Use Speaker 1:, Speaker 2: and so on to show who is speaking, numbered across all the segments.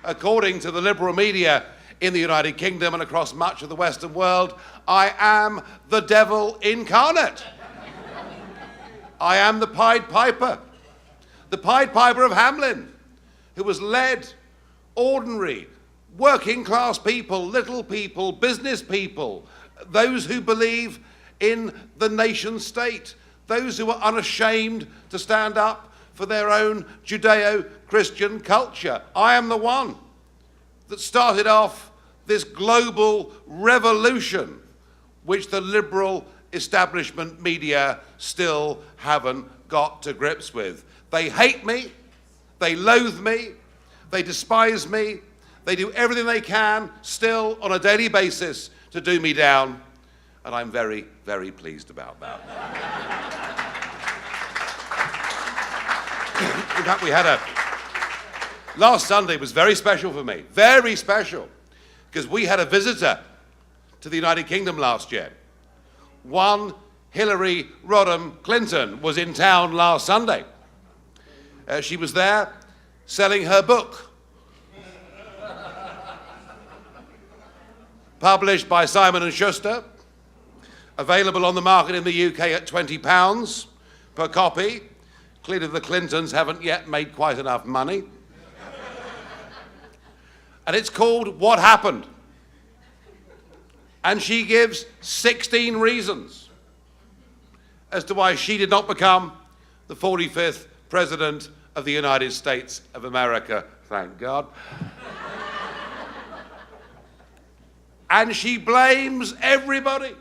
Speaker 1: according to the liberal media in the United Kingdom and across much of the Western world, I am the devil incarnate. I am the Pied Piper of Hamelin, who has led ordinary, working class people, little people, business people, those who believe in the nation state, those who are unashamed to stand up for their own Judeo-Christian culture. I am the one that started off this global revolution which the liberal establishment media still haven't got to grips with. They hate me, they loathe me, they despise me, they do everything they can still on a daily basis to do me down, and I'm very, very pleased about that. In fact, last Sunday was very special for me, very special, because we had a visitor to the United Kingdom last year. One Hillary Rodham Clinton was in town last Sunday. She was there selling her book, published by Simon & Schuster, available on the market in the UK at £20 per copy. Clearly the Clintons haven't yet made quite enough money. And it's called What Happened? And she gives 16 reasons as to why she did not become the 45th President of the United States of America, thank God. And she blames everybody.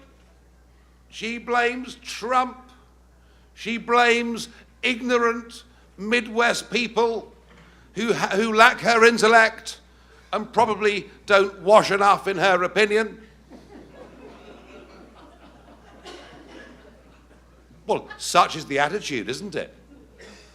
Speaker 1: She blames Trump. She blames ignorant Midwest people who lack her intellect and probably don't wash enough, in her opinion. Well, such is the attitude, isn't it?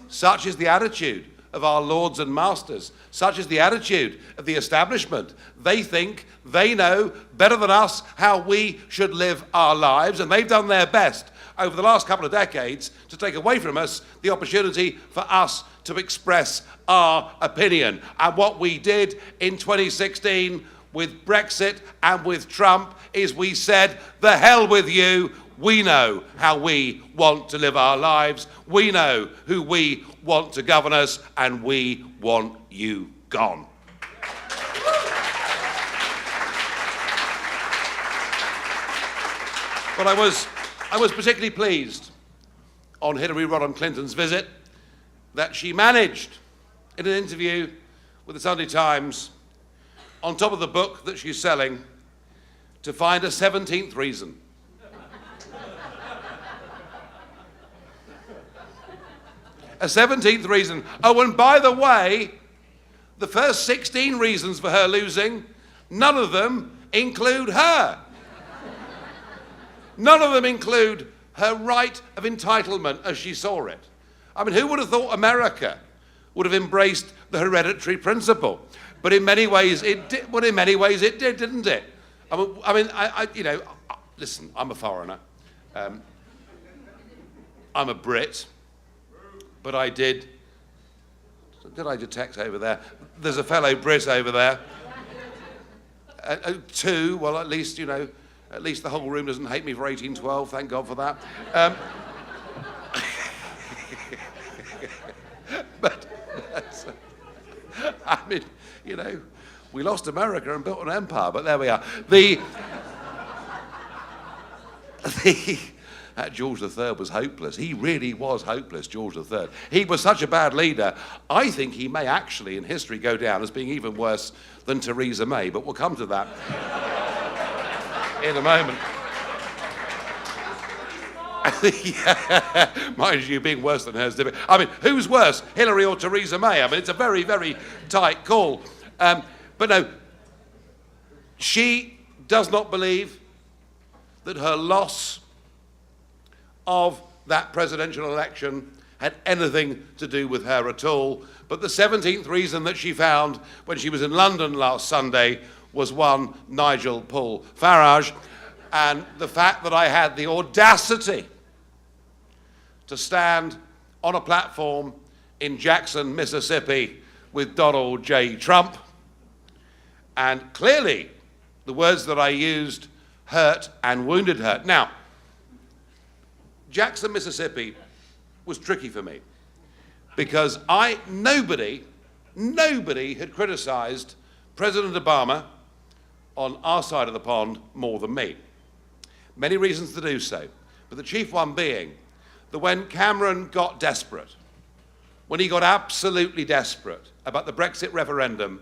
Speaker 1: Such is the attitude of our lords and masters. Such is the attitude of the establishment. They think they know better than us how we should live our lives, and they've done their best over the last couple of decades to take away from us the opportunity for us to express our opinion. And what we did in 2016 with Brexit and with Trump is we said, the hell with you. We know how we want to live our lives. We know who we want to govern us, and we want you gone. But I was particularly pleased on Hillary Rodham Clinton's visit that she managed, in an interview with the Sunday Times, on top of the book that she's selling, to find a 17th reason. A 17th reason. Oh, and by the way, the first 16 reasons for her losing, none of them include her. None of them include her right of entitlement as she saw it. I mean, who would have thought America would have embraced the hereditary principle? But in many ways it did. Well, in many ways it did, didn't it? I mean, you know, listen, I'm a foreigner. I'm a Brit. But I did I detect over there? There's a fellow Brit over there. Two, well, at least, you know, at least the whole room doesn't hate me for 1812, thank God for that. But, I mean, you know, we lost America and built an empire, but there we are. That George III was hopeless. He really was hopeless, George III. He was such a bad leader. I think he may actually, in history, go down as being even worse than Theresa May, but we'll come to that in a moment. Yeah, mind you, being worse than her is different. I mean, who's worse, Hillary or Theresa May? I mean, it's a very, very tight call. But no, she does not believe that her loss of that presidential election had anything to do with her at all. But the 17th reason that she found when she was in London last Sunday was one Nigel Farage, and the fact that I had the audacity to stand on a platform in Jackson, Mississippi with Donald J. Trump And clearly, the words that I used hurt and wounded her. Now, Jackson, Mississippi was tricky for me because nobody had criticized President Obama on our side of the pond more than me. Many reasons to do so, but the chief one being that when Cameron got desperate, when he got absolutely desperate about the Brexit referendum,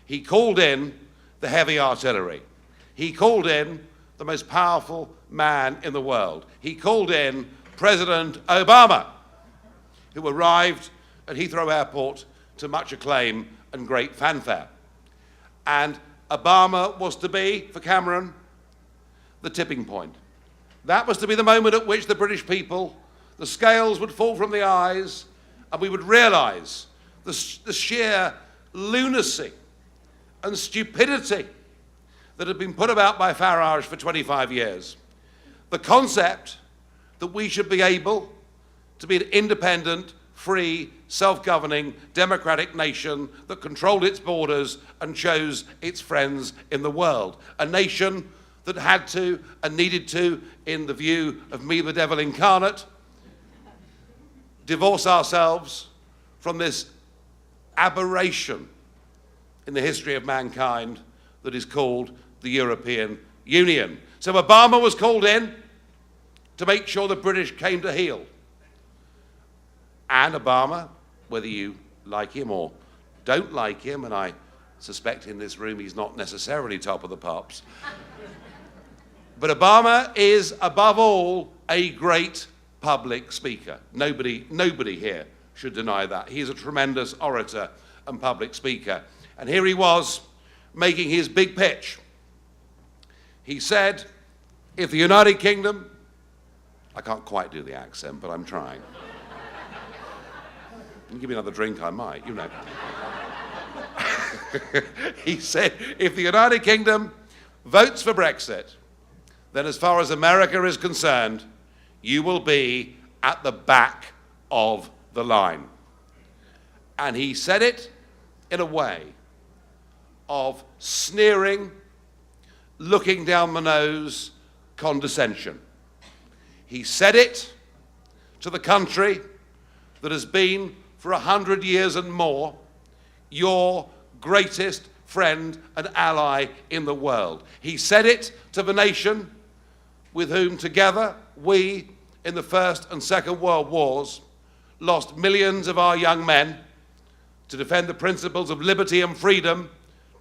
Speaker 1: he called in the heavy artillery. He called in the most powerful man in the world. He called in President Obama, who arrived at Heathrow Airport to much acclaim and great fanfare. And Obama was to be, for Cameron, the tipping point. That was to be the moment at which the British people, the scales would fall from the eyes, and we would realise the sheer lunacy and stupidity that had been put about by Farage for 25 years. The concept that we should be able to be an independent, free, self-governing, democratic nation that controlled its borders and chose its friends in the world. A nation that had to and needed to, in the view of me, the devil incarnate, divorce ourselves from this aberration in the history of mankind that is called the European Union. So Obama was called in to make sure the British came to heel. And Obama, whether you like him or don't like him, and I suspect in this room he's not necessarily top of the pops, but Obama is, above all, a great public speaker. Nobody here should deny that. He's a tremendous orator and public speaker. And here he was, making his big pitch. He said, if the United Kingdom, I can't quite do the accent, but I'm trying. You give me another drink, I might, you know. He said, if the United Kingdom votes for Brexit, then as far as America is concerned, you will be at the back of the line. And he said it in a way of sneering, looking down the nose condescension. He said it to the country that has been for 100 years and more your greatest friend and ally in the world. He said it to the nation with whom together we, in the First and Second World Wars, lost millions of our young men to defend the principles of liberty and freedom,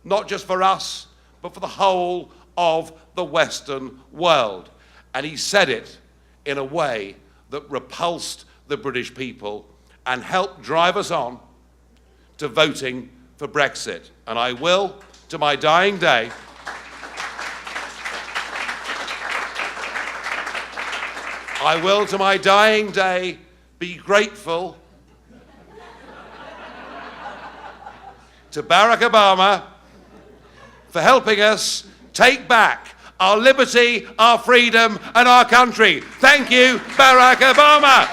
Speaker 1: not just for us, but for the whole of the Western world. And he said it in a way that repulsed the British people and helped drive us on to voting for Brexit. And I will, to my dying day, be grateful to Barack Obama for helping us take back our liberty, our freedom, and our country. Thank you, Barack Obama.